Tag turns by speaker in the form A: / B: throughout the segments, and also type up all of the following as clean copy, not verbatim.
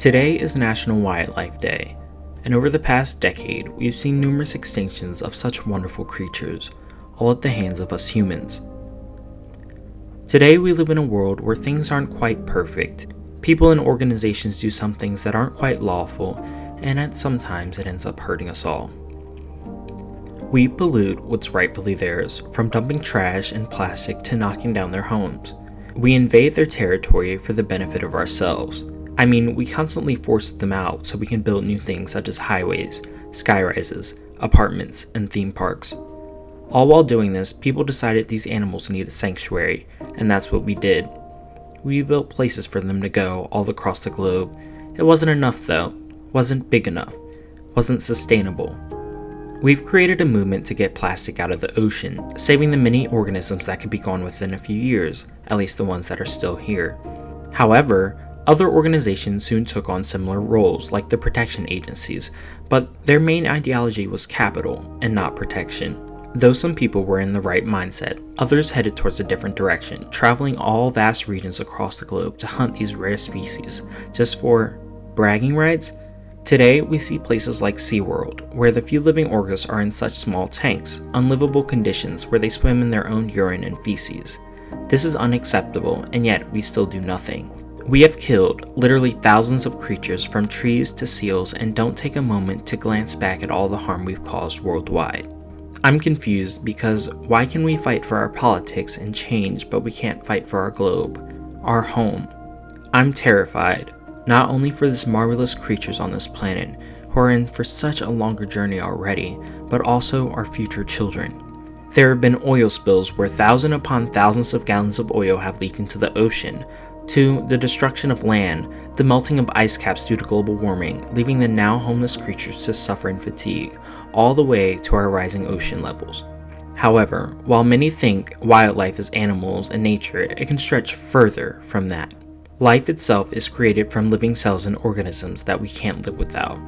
A: Today is National Wildlife Day, and over the past decade, we've seen numerous extinctions of such wonderful creatures, all at the hands of us humans. Today, we live in a world where things aren't quite perfect. People and organizations do some things that aren't quite lawful, and sometimes it ends up hurting us all. We pollute what's rightfully theirs, from dumping trash and plastic to knocking down their homes. We invade their territory for the benefit of ourselves. We constantly force them out so we can build new things such as highways, skyrises, apartments, and theme parks. All while doing this, people decided these animals need a sanctuary, and that's what we did. We built places for them to go all across the globe. It wasn't enough though, wasn't big enough, wasn't sustainable. We've created a movement to get plastic out of the ocean, saving the many organisms that could be gone within a few years, at least the ones that are still here. However, other organizations soon took on similar roles, like the protection agencies, but their main ideology was capital and not protection. Though some people were in the right mindset, others headed towards a different direction, traveling all vast regions across the globe to hunt these rare species, just for bragging rights. Today, we see places like SeaWorld, where the few living orcas are in such small tanks, unlivable conditions where they swim in their own urine and feces. This is unacceptable, and yet we still do nothing. We have killed literally thousands of creatures from trees to seals and don't take a moment to glance back at all the harm we've caused worldwide. I'm confused because why can we fight for our politics and change but we can't fight for our globe, our home? I'm terrified, not only for these marvelous creatures on this planet who are in for such a longer journey already, but also our future children. There have been oil spills where thousands upon thousands of gallons of oil have leaked into the ocean, to the destruction of land, the melting of ice caps due to global warming, leaving the now homeless creatures to suffer in fatigue, all the way to our rising ocean levels. However, while many think wildlife is animals and nature, it can stretch further from that. Life itself is created from living cells and organisms that we can't live without.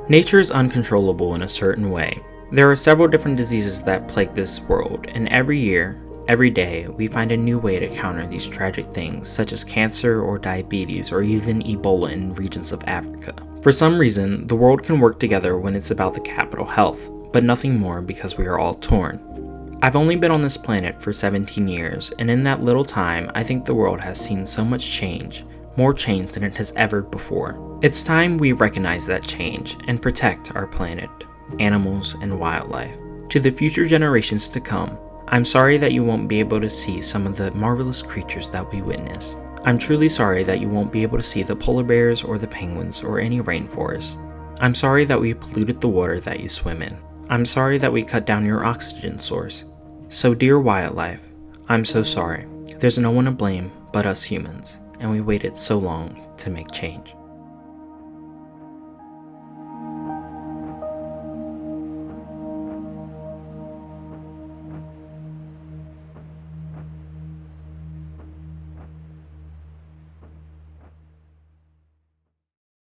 A: Nature is uncontrollable in a certain way. There are several different diseases that plague this world, and every year, every day, we find a new way to counter these tragic things, such as cancer or diabetes or even Ebola in regions of Africa. For some reason, the world can work together when it's about the capital health, but nothing more because we are all torn. I've only been on this planet for 17 years, and in that little time, I think the world has seen so much change, more change than it has ever before. It's time we recognize that change and protect our planet, animals, and wildlife. To the future generations to come, I'm sorry that you won't be able to see some of the marvelous creatures that we witness. I'm truly sorry that you won't be able to see the polar bears or the penguins or any rainforests. I'm sorry that we polluted the water that you swim in. I'm sorry that we cut down your oxygen source. So dear wildlife, I'm so sorry. There's no one to blame but us humans, and we waited so long to make change.